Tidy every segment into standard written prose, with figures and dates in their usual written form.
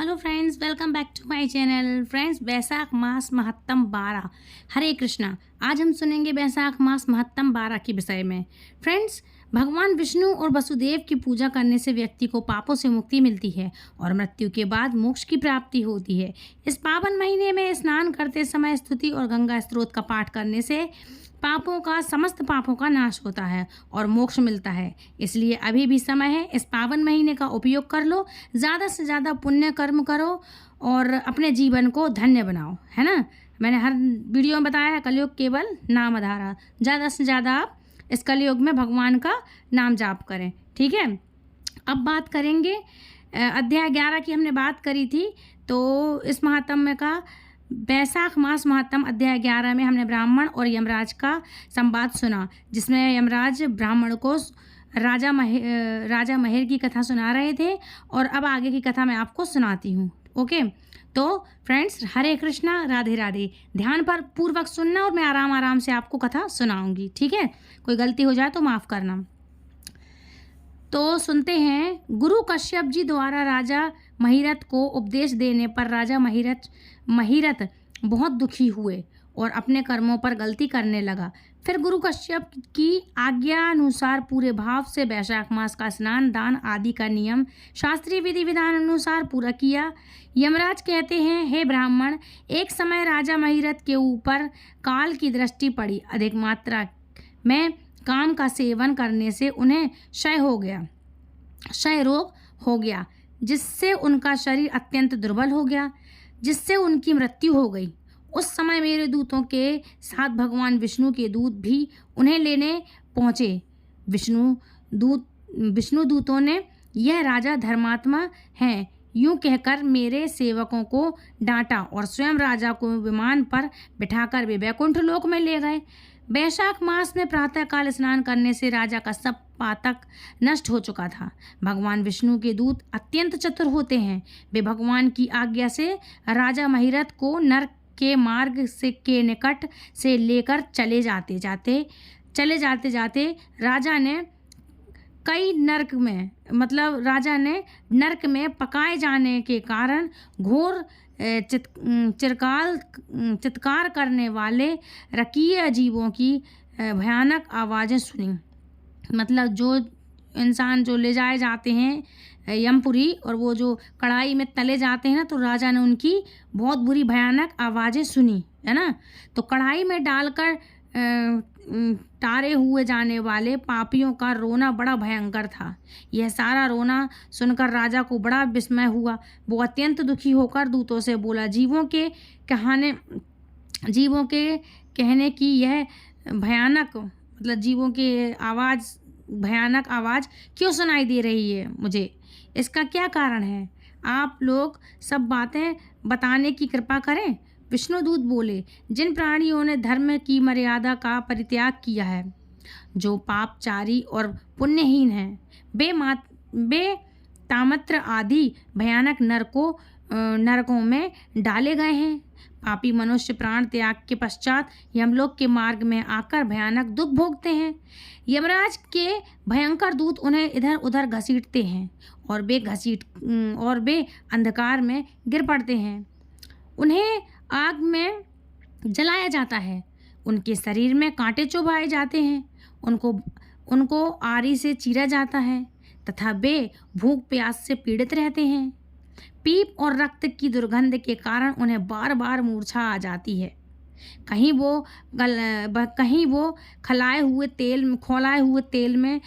Hello friends, welcome back to my channel. Friends, बैसाख मास महत्तम 12। हरे कृष्णा। आज हम सुनेंगे बैसाख मास महत्तम 12 के विषय में। फ्रेंड्स, भगवान विष्णु और वसुदेव की पूजा करने से व्यक्ति को पापों से मुक्ति मिलती है और मृत्यु के बाद मोक्ष की प्राप्ति होती है। इस पावन महीने में स्नान करते समय स्तुति और गंगा स्त्रोत का पाठ करने से समस्त पापों का नाश होता है और मोक्ष मिलता है। इसलिए अभी भी समय है, इस पावन महीने का उपयोग कर लो, ज़्यादा से ज़्यादा पुण्य कर्म करो और अपने जीवन को धन्य बनाओ, है ना। मैंने हर वीडियो में बताया है, कलयुग केवल नाम आधारा। ज़्यादा से ज़्यादा आप इस कलयुग में भगवान का नाम जाप करें, ठीक है। अब बात करेंगे अध्याय 11 की हमने बात करी थी, तो इस महात्म्य का बैसाख मास महात्म अध्याय 11 में हमने ब्राह्मण और यमराज का संवाद सुना, जिसमें यमराज ब्राह्मण को राजा महेर की कथा सुना रहे थे और अब आगे की कथा मैं आपको सुनाती हूँ। ओके, तो फ्रेंड्स, हरे कृष्णा, राधे राधे। ध्यान पर पूर्वक सुनना और मैं आराम आराम से आपको कथा सुनाऊंगी, ठीक है। कोई गलती हो जाए तो माफ़ करना। तो सुनते हैं। गुरु कश्यप जी द्वारा राजा महिरथ को उपदेश देने पर राजा महिरथ बहुत दुखी हुए और अपने कर्मों पर गलती करने लगा। फिर गुरु कश्यप की आज्ञा अनुसार पूरे भाव से बैसाख मास का स्नान दान आदि का नियम शास्त्रीय विधि विधान अनुसार पूरा किया। यमराज कहते हैं, हे ब्राह्मण, एक समय राजा महिरथ के ऊपर काल की दृष्टि पड़ी। अधिक मात्रा में काम का सेवन करने से उन्हें क्षय रोग हो गया, जिससे उनका शरीर अत्यंत दुर्बल हो गया, जिससे उनकी मृत्यु हो गई। उस समय मेरे दूतों के साथ भगवान विष्णु के दूत भी उन्हें लेने पहुँचे। विष्णु दूतों ने, यह राजा धर्मात्मा हैं, यूं कहकर मेरे सेवकों को डांटा और स्वयं राजा को विमान पर बिठाकर वे वैकुंठ लोक में ले गए। बैसाख मास में प्रातःकाल स्नान करने से राजा का सब पातक नष्ट हो चुका था। भगवान विष्णु के दूत अत्यंत चतुर होते हैं। वे भगवान की आज्ञा से राजा महिरथ को नरक के मार्ग से के निकट से लेकर चले जाते राजा ने नरक में पकाए जाने के कारण घोर चित्कार करने वाले रकीय जीवों की भयानक आवाज़ें सुनी। मतलब जो इंसान जो ले जाए जाते हैं यमपुरी और वो जो कढ़ाई में तले जाते हैं ना, तो राजा ने उनकी बहुत बुरी भयानक आवाज़ें सुनी, है ना। तो कढ़ाई में डालकर टारे हुए जाने वाले पापियों का रोना बड़ा भयंकर था। यह सारा रोना सुनकर राजा को बड़ा विस्मय हुआ। वो अत्यंत दुखी होकर दूतों से बोला, जीवों के कहने की यह भयानक आवाज़ क्यों सुनाई दे रही है मुझे? इसका क्या कारण है? आप लोग सब बातें बताने की कृपा करें। विष्णुदूत बोले, जिन प्राणियों ने धर्म की मर्यादा का परित्याग किया है, जो पापचारी और पुण्यहीन हैं, वे तामत्र आदि भयानक नरकों में डाले गए हैं। पापी मनुष्य प्राण त्याग के पश्चात यमलोक के मार्ग में आकर भयानक दुख भोगते हैं। यमराज के भयंकर दूत उन्हें इधर उधर घसीटते हैं और वे अंधकार में गिर पड़ते हैं। उन्हें आग में जलाया जाता है, उनके शरीर में कांटे चुभाए जाते हैं, उनको आरी से चीरा जाता है तथा वे भूख प्यास से पीड़ित रहते हैं। पीप और रक्त की दुर्गंध के कारण उन्हें बार बार मूर्छा आ जाती है। कहीं वो खौलाए हुए तेल में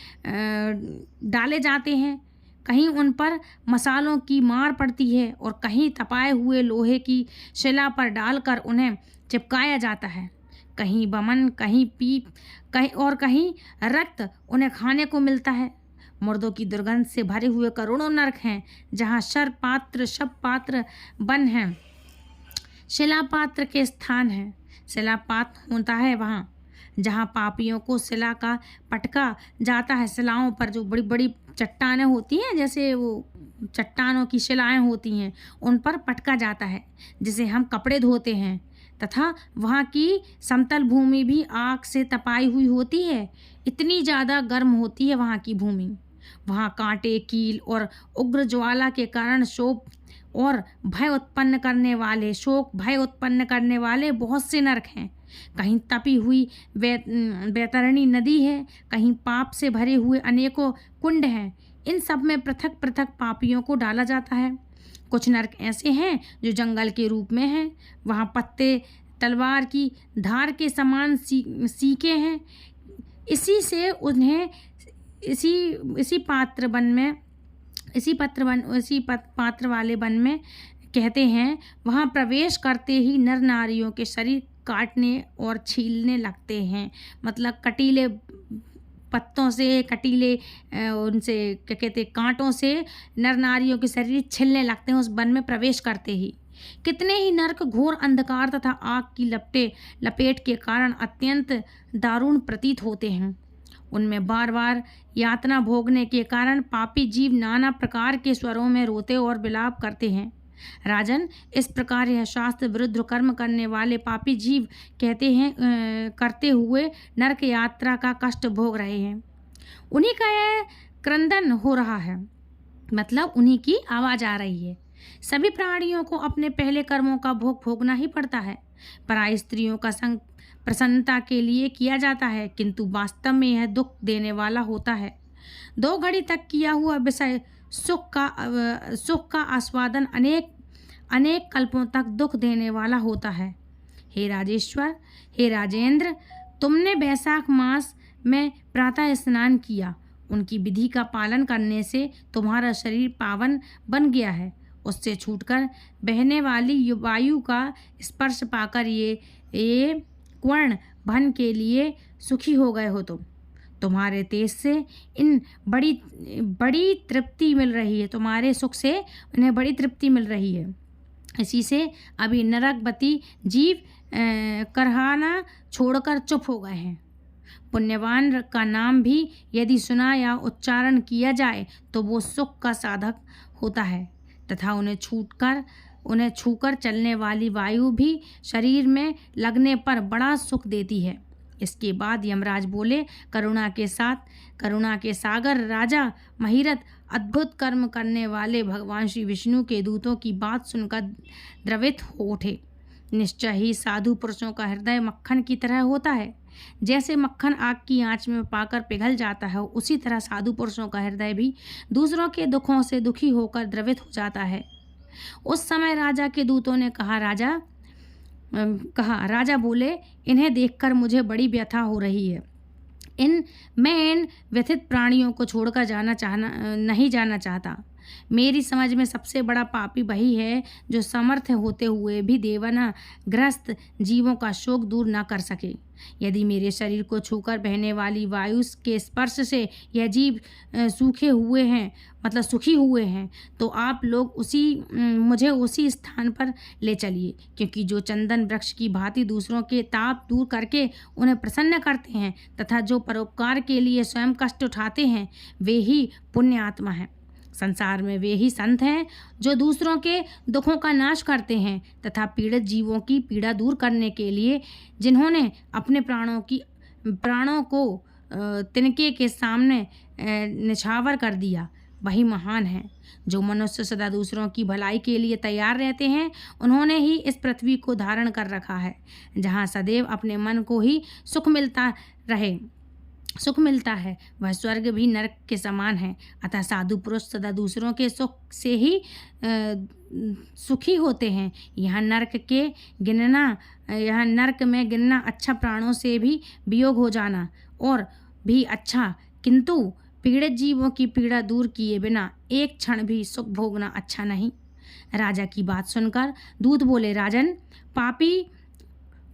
डाले जाते हैं, कहीं उन पर मसालों की मार पड़ती है और कहीं तपाए हुए लोहे की शिला पर डालकर उन्हें चिपकाया जाता है। कहीं बमन, कहीं पीप, कहीं रक्त उन्हें खाने को मिलता है। मुर्दों की दुर्गंध से भरे हुए करोड़ों नरक हैं, जहाँ शब पात्र बन हैं, शिलापात्र के स्थान हैं। शिलापात होता है वहाँ जहाँ पापियों को शिला का पटका जाता है। शिलाओं पर जो बड़ी बड़ी चट्टानें होती हैं, जैसे वो चट्टानों की शिलाएं होती हैं, उन पर पटका जाता है, जिसे हम कपड़े धोते हैं। तथा वहाँ की समतल भूमि भी आग से तपाई हुई होती है। इतनी ज़्यादा गर्म होती है वहाँ की भूमि। वहाँ कांटे, कील और उग्र ज्वाला के कारण और भय उत्पन्न करने वाले, शोक भय उत्पन्न करने वाले बहुत से नरक हैं। कहीं तपी हुई बैतरणी नदी है, कहीं पाप से भरे हुए अनेकों कुंड हैं। इन सब में पृथक पृथक पापियों को डाला जाता है। कुछ नरक ऐसे हैं जो जंगल के रूप में हैं, वहाँ पत्ते तलवार की धार के समान सीके हैं। इसी से उन्हें इसी पात्र वाले वन में कहते हैं। वहाँ प्रवेश करते ही नर नारियों के शरीर काटने और छीलने लगते हैं। मतलब कटीले पत्तों से, कटीले उनसे क्या कहते कांटों से नर नारियों के शरीर छिलने लगते हैं उस वन में प्रवेश करते ही। कितने ही नरक घोर अंधकार तथा आग की लपेट के कारण अत्यंत दारुण प्रतीत होते हैं। उनमें बार बार यातना भोगने के कारण पापी जीव नाना प्रकार के स्वरों में रोते और विलाप करते हैं। राजन, इस प्रकार यह शास्त्र विरुद्ध कर्म करने वाले पापी जीव कहते हैं करते हुए नरक यात्रा का कष्ट भोग रहे हैं। उन्हीं का यह क्रंदन हो रहा है, मतलब उन्हीं की आवाज़ आ रही है। सभी प्राणियों को अपने पहले कर्मों का भोग भोगना ही पड़ता है। पराई स्त्रियों का संग प्रसन्नता के लिए किया जाता है, किंतु वास्तव में यह दुख देने वाला होता है। 2 घड़ी तक किया हुआ विषय सुख का आस्वादन अनेक कल्पों तक दुख देने वाला होता है। हे राजेश्वर, हे राजेंद्र, तुमने वैशाख मास में प्रातः स्नान किया। उनकी विधि का पालन करने से तुम्हारा शरीर पावन बन गया है। उससे छूटकर बहने वाली वायु का स्पर्श पाकर ये क्वर्ण भन के लिए सुखी हो गए हो। तुम्हारे तेज से इन बड़ी तृप्ति मिल रही है। तुम्हारे सुख से उन्हें बड़ी तृप्ति मिल रही है। इसी से अभी नरकवती जीव करहाना छोड़कर चुप हो गए हैं। पुण्यवान का नाम भी यदि सुना या उच्चारण किया जाए तो वो सुख का साधक होता है तथा उन्हें छूकर चलने वाली वायु भी शरीर में लगने पर बड़ा सुख देती है। इसके बाद यमराज बोले, करुणा के सागर राजा महिरथ अद्भुत कर्म करने वाले भगवान श्री विष्णु के दूतों की बात सुनकर द्रवित हो उठे। निश्चय ही साधु पुरुषों का हृदय मक्खन की तरह होता है। जैसे मक्खन आग की आंच में पाकर पिघल जाता है, उसी तरह साधु पुरुषों का हृदय भी दूसरों के दुखों से दुखी होकर द्रवित हो जाता है। उस समय राजा के दूतों ने राजा बोले, इन्हें देखकर मुझे बड़ी व्यथा हो रही है। मैं इन व्यथित प्राणियों को छोड़कर नहीं जाना चाहता। मेरी समझ में सबसे बड़ा पापी वही है जो समर्थ होते हुए भी देवना ग्रस्त जीवों का शोक दूर न कर सके। यदि मेरे शरीर को छूकर बहने वाली वायु के स्पर्श से यह जीव सुखी हुए हैं तो आप लोग मुझे उसी स्थान पर ले चलिए, क्योंकि जो चंदन वृक्ष की भांति दूसरों के ताप दूर करके उन्हें प्रसन्न करते हैं तथा जो परोपकार के लिए स्वयं कष्ट उठाते हैं, वे ही पुण्य आत्मा हैं। संसार में वे ही संत हैं जो दूसरों के दुखों का नाश करते हैं तथा पीड़ित जीवों की पीड़ा दूर करने के लिए जिन्होंने अपने प्राणों को तिनके के सामने निछावर कर दिया, वही महान है। जो मनुष्य सदा दूसरों की भलाई के लिए तैयार रहते हैं, उन्होंने ही इस पृथ्वी को धारण कर रखा है, जहाँ सदैव अपने मन को ही सुख मिलता है। वह स्वर्ग भी नरक के समान है। अतः साधु पुरुष सदा दूसरों के सुख से ही सुखी होते हैं। यहाँ नरक में गिनना अच्छा, प्राणों से भी वियोग हो जाना और भी अच्छा, किंतु पीड़ित जीवों की पीड़ा दूर किए बिना एक क्षण भी सुख भोगना अच्छा नहीं। राजा की बात सुनकर दूत बोले, राजन,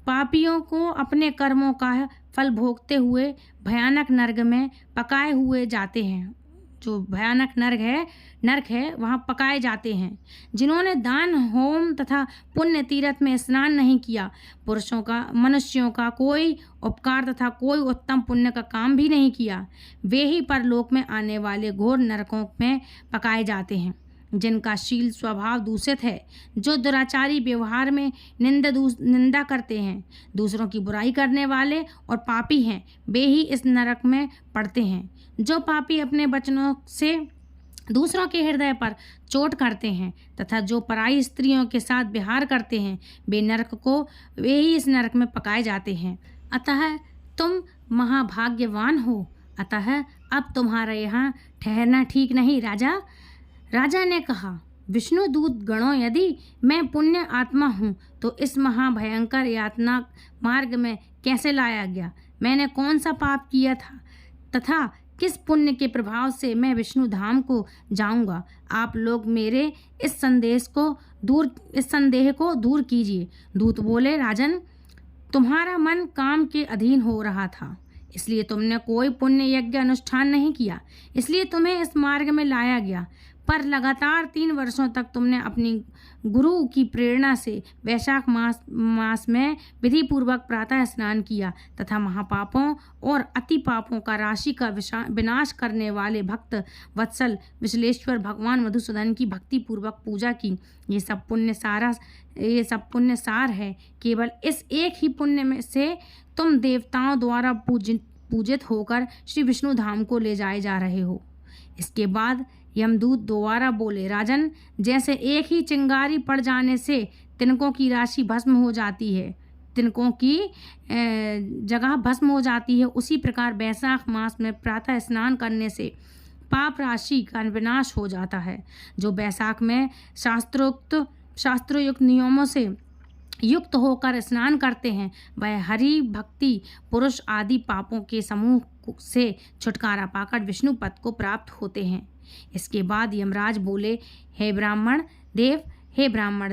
पापियों को अपने कर्मों का फल भोगते हुए भयानक नरक में पकाए हुए जाते हैं। जो भयानक नरक है वहाँ पकाए जाते हैं। जिन्होंने दान, होम तथा पुण्य तीर्थ में स्नान नहीं किया, मनुष्यों का कोई उपकार तथा कोई उत्तम पुण्य का काम भी नहीं किया, वे ही परलोक में आने वाले घोर नरकों में पकाए जाते हैं। जिनका शील स्वभाव दूषित है, जो दुराचारी व्यवहार में निंदा करते हैं, दूसरों की बुराई करने वाले और पापी हैं, वे ही इस नरक में पड़ते हैं। जो पापी अपने वचनों से दूसरों के हृदय पर चोट करते हैं तथा जो पराई स्त्रियों के साथ विहार करते हैं वे ही इस नरक में पकाए जाते हैं। अतः तुम महाभाग्यवान हो। अतः अब तुम्हारा यहाँ ठहरना ठीक नहीं राजा। राजा ने कहा, विष्णुदूत गणों, यदि मैं पुण्य आत्मा हूँ तो इस महाभयंकर यातना मार्ग में कैसे लाया गया? मैंने कौन सा पाप किया था तथा किस पुण्य के प्रभाव से मैं विष्णु धाम को जाऊंगा? आप लोग मेरे इस संदेह को दूर कीजिए। दूत बोले, राजन, तुम्हारा मन काम के अधीन हो रहा था, इसलिए तुमने कोई पुण्य यज्ञ अनुष्ठान नहीं किया, इसलिए तुम्हें इस मार्ग में लाया गया। पर लगातार 3 वर्षों तक तुमने अपनी गुरु की प्रेरणा से वैशाख मास में विधि पूर्वक प्रातः स्नान किया तथा महापापों और अति पापों का राशि का विनाश करने वाले भक्त वत्सल विश्लेश्वर भगवान मधुसूदन की भक्ति पूर्वक पूजा की। ये सब पुण्य सार है। केवल इस एक ही पुण्य में से तुम देवताओं द्वारा पूजित होकर श्री विष्णु धाम को ले जाए जा रहे हो। इसके बाद यमदूत दोबारा बोले, राजन, जैसे एक ही चिंगारी पड़ जाने से तिनकों की राशि भस्म हो जाती है, तिनकों की जगह भस्म हो जाती है, उसी प्रकार वैशाख मास में प्रातः स्नान करने से पाप राशि का विनाश हो जाता है। जो वैशाख में शास्त्रोयुक्त नियमों से युक्त होकर स्नान करते हैं वह हरि भक्ति पुरुष आदि पापों के समूह से छुटकारा पाकर विष्णु पद को प्राप्त होते हैं। इसके बाद यमराज बोले, हे ब्राह्मण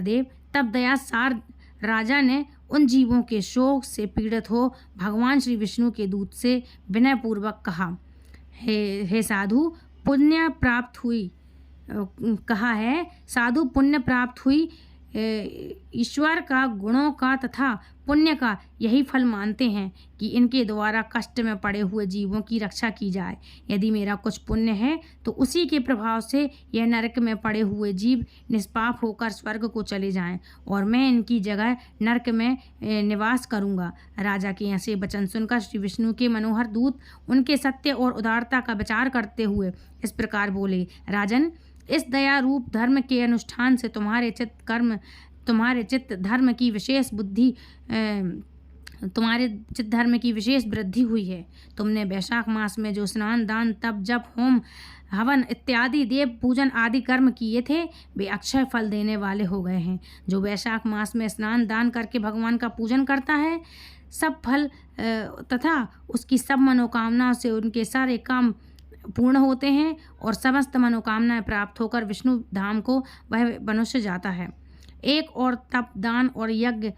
देव, तब दयासार राजा ने उन जीवों के शोक से पीड़ित हो भगवान श्री विष्णु के दूत से विनय पूर्वक कहा, हे साधु, पुण्य प्राप्त हुई ईश्वर का, गुणों का तथा पुण्य का यही फल मानते हैं कि इनके द्वारा कष्ट में पड़े हुए जीवों की रक्षा की जाए। यदि मेरा कुछ पुण्य है तो उसी के प्रभाव से यह नरक में पड़े हुए जीव निष्पाप होकर स्वर्ग को चले जाएं और मैं इनकी जगह नरक में निवास करूंगा। राजा के ऐसे वचन सुनकर श्री विष्णु के मनोहर दूत उनके सत्य और उदारता का विचार करते हुए इस प्रकार बोले, राजन, इस दया रूप धर्म के अनुष्ठान से तुम्हारे चित्त धर्म की विशेष वृद्धि हुई है। तुमने वैशाख मास में जो स्नान दान तप जप होम हवन इत्यादि देव पूजन आदि कर्म किए थे वे अक्षय फल देने वाले हो गए हैं। जो वैशाख मास में स्नान दान करके भगवान का पूजन करता है सब फल तथा उसकी सब मनोकामनाओं से उनके सारे काम पूर्ण होते हैं और समस्त मनोकामनाएं प्राप्त होकर विष्णु धाम को वह मनुष्य जाता है। एक और तप दान और यज्ञ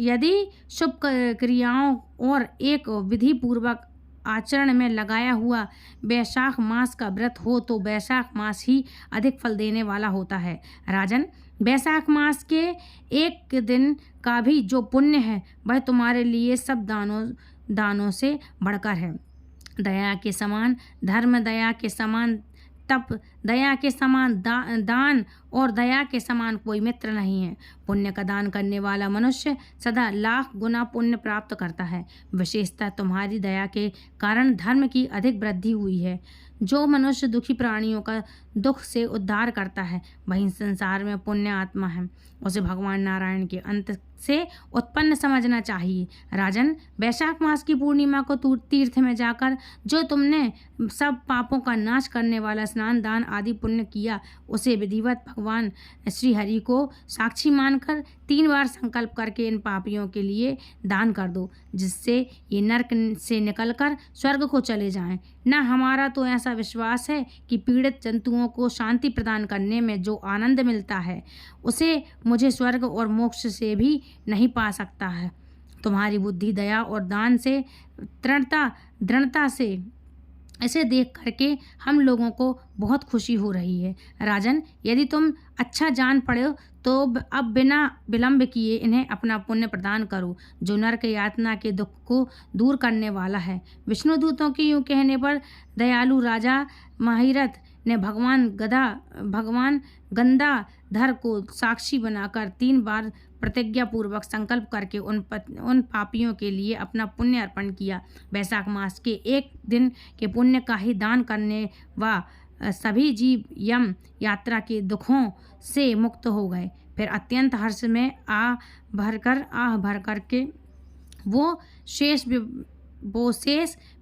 यदि शुभ क्रियाओं और एक विधि पूर्वक आचरण में लगाया हुआ वैशाख मास का व्रत हो तो वैशाख मास ही अधिक फल देने वाला होता है। राजन, वैशाख मास के एक दिन का भी जो पुण्य है वह तुम्हारे लिए सब दानों से बढ़कर है। दया के समान धर्म, दया के समान तप, दया के समान दान और दया के समान कोई मित्र नहीं है। पुण्य का दान करने वाला मनुष्य सदा लाख गुना पुण्य प्राप्त करता है। विशेषतः तुम्हारी दया के कारण धर्म की अधिक वृद्धि हुई है। जो मनुष्य दुखी प्राणियों का दुख से उद्धार करता है वही संसार में पुण्य आत्मा है। उसे भगवान नारायण के अंत से उत्पन्न समझना चाहिए। राजन, वैशाख मास की पूर्णिमा को तीर्थ में जाकर जो तुमने सब पापों का नाश करने वाला स्नान दान आदि पुण्य किया उसे विधिवत भगवान श्री हरि को साक्षी मानकर 3 बार संकल्प करके इन पापियों के लिए दान कर दो, जिससे ये नरक से निकलकर स्वर्ग को चले जाएं। न हमारा तो ऐसा विश्वास है कि पीड़ित जंतुओं को शांति प्रदान करने में जो आनंद मिलता है उसे मुझे स्वर्ग और मोक्ष से भी नहीं पा सकता है। तुम्हारी बुद्धि, दया और दान से दृढ़ता से इसे देख करके हम लोगों को बहुत खुशी हो रही है। राजन, यदि तुम अच्छा जान पड़े तो अब बिना विलंब किए इन्हें अपना पुण्य प्रदान करो, जो नरक यातना के दुख को दूर करने वाला है। विष्णु दूतों के यूँ कहने पर दयालु राजा महिरथ ने भगवान गंगाधर को साक्षी बनाकर 3 बार प्रतिज्ञा पूर्वक संकल्प करके उन पापियों के लिए अपना पुण्य अर्पण किया। वैशाख मास के एक दिन के पुण्य का ही दान करने व सभी जीव यम यात्रा के दुखों से मुक्त हो गए। फिर अत्यंत हर्ष में आह भर कर के वो शेष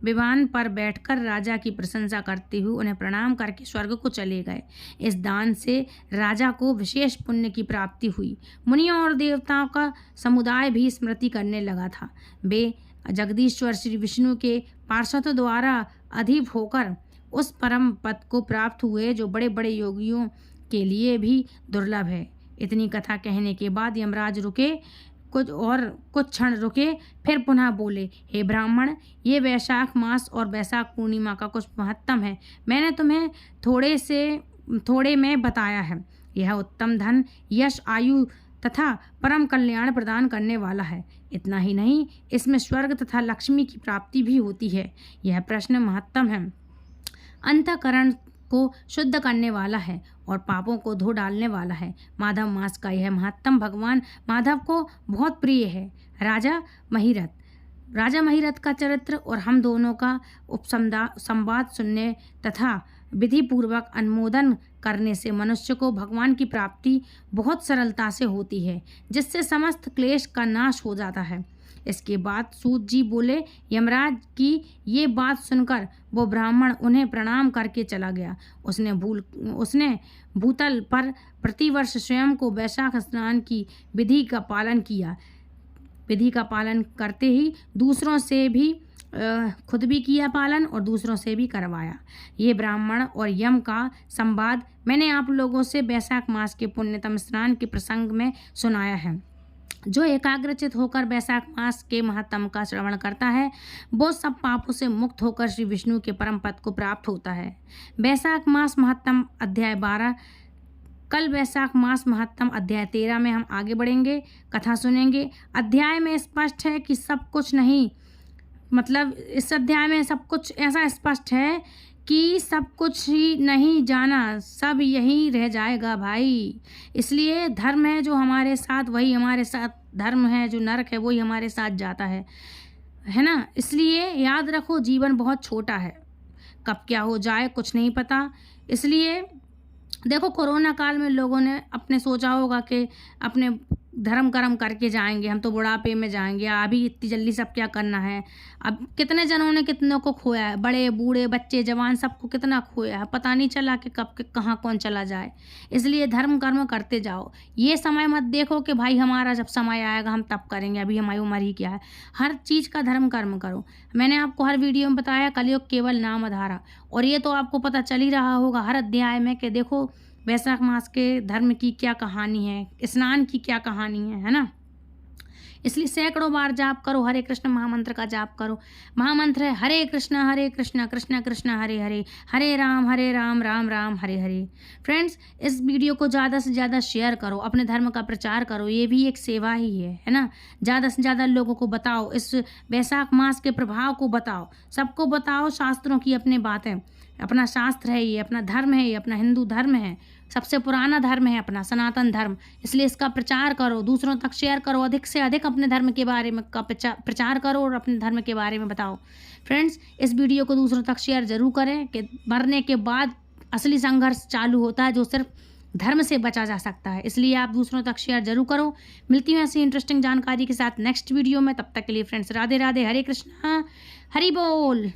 विमान पर बैठकर राजा की प्रशंसा करते हुए उन्हें प्रणाम करके स्वर्ग को चले गए। इस दान से राजा को विशेष पुण्य की प्राप्ति हुई। मुनियों और देवताओं का समुदाय भी स्मृति करने लगा था। वे जगदीश्वर श्री विष्णु के पार्षदों द्वारा अधिप होकर उस परम पद को प्राप्त हुए जो बड़े बड़े योगियों के लिए भी दुर्लभ है। इतनी कथा कहने के बाद यमराज रुके, कुछ क्षण रुके, फिर पुनः बोले, हे ब्राह्मण, ये वैशाख मास और वैशाख पूर्णिमा का कुछ महत्तम है। मैंने तुम्हें थोड़े में बताया है। यह उत्तम धन, यश, आयु तथा परम कल्याण प्रदान करने वाला है। इतना ही नहीं, इसमें स्वर्ग तथा लक्ष्मी की प्राप्ति भी होती है। यह प्रश्न महत्तम है, अंतःकरण को शुद्ध करने वाला है और पापों को धो डालने वाला है। माधव मास का यह महत्तम भगवान माधव को बहुत प्रिय है। राजा महिरथ का चरित्र और हम दोनों का संवाद सुनने तथा विधि पूर्वक अनुमोदन करने से मनुष्य को भगवान की प्राप्ति बहुत सरलता से होती है, जिससे समस्त क्लेश का नाश हो जाता है। इसके बाद सूत जी बोले, यमराज की ये बात सुनकर वो ब्राह्मण उन्हें प्रणाम करके चला गया। उसने भूतल पर प्रतिवर्ष स्वयं को वैशाख स्नान की विधि का पालन किया। विधि का पालन करते ही दूसरों से भी खुद भी किया पालन और दूसरों से भी करवाया। ये ब्राह्मण और यम का संवाद मैंने आप लोगों से वैशाख मास के पुण्यतम स्नान के प्रसंग में सुनाया है। जो एकाग्रचित होकर वैशाख मास के महत्तम का श्रवण करता है, वो सब पापों से मुक्त होकर श्री विष्णु के परम पद को प्राप्त होता है। वैशाख मास महत्तम अध्याय 12। कल वैशाख मास महत्तम अध्याय 13 में हम आगे बढ़ेंगे, कथा सुनेंगे। अध्याय में स्पष्ट है कि सब कुछ नहीं, मतलब इस अध्याय में सब कुछ ऐसा स्पष्ट है कि सब कुछ ही नहीं जाना, सब यहीं रह जाएगा भाई। इसलिए धर्म है जो हमारे साथ, वही हमारे साथ, धर्म है जो नरक है वही हमारे साथ जाता है ना। इसलिए याद रखो, जीवन बहुत छोटा है, कब क्या हो जाए कुछ नहीं पता। इसलिए देखो, कोरोना काल में लोगों ने अपने सोचा होगा कि अपने धर्म कर्म करके जाएंगे, हम तो बुढ़ापे में जाएंगे, अभी इतनी जल्दी सब क्या करना है। अब कितने जनों ने कितनों को खोया है, बड़े बूढ़े बच्चे जवान सबको कितना खोया है, पता नहीं चला कि कब कहाँ कौन चला जाए। इसलिए धर्म कर्म करते जाओ। ये समय मत देखो कि भाई हमारा जब समय आएगा हम तब करेंगे, अभी हमारी उम्र ही क्या है। हर चीज़ का धर्म कर्म करो। मैंने आपको हर वीडियो में बताया, कलयुग केवल नाम आधारा, और ये तो आपको पता चल ही रहा होगा हर अध्याय में कि देखो वैशाख मास के धर्म की क्या कहानी है, स्नान की क्या कहानी है ना। इसलिए सैकड़ों बार जाप करो, हरे कृष्ण महामंत्र का जाप करो। महामंत्र है हरे कृष्ण कृष्ण कृष्ण हरे हरे, हरे राम राम राम हरे हरे। फ्रेंड्स, इस वीडियो को ज़्यादा से ज़्यादा शेयर करो, अपने धर्म का प्रचार करो, ये भी एक सेवा ही है ना। ज़्यादा से ज़्यादा लोगों को बताओ, इस वैशाख मास के प्रभाव को बताओ, सबको बताओ। शास्त्रों की अपनी बातें, अपना शास्त्र है ये, अपना धर्म है ये, अपना हिंदू धर्म है, सबसे पुराना धर्म है अपना सनातन धर्म। इसलिए इसका प्रचार करो, दूसरों तक शेयर करो, अधिक से अधिक अपने धर्म के बारे में का प्रचार करो और अपने धर्म के बारे में बताओ। फ्रेंड्स, इस वीडियो को दूसरों तक शेयर जरूर करें कि मरने के बाद असली संघर्ष चालू होता है जो सिर्फ धर्म से बचा जा सकता है। इसलिए आप दूसरों तक शेयर जरूर करो। मिलती हूँ ऐसी इंटरेस्टिंग जानकारी के साथ नेक्स्ट वीडियो में। तब तक के लिए फ्रेंड्स, राधे राधे, हरे कृष्णा, हरि बोल।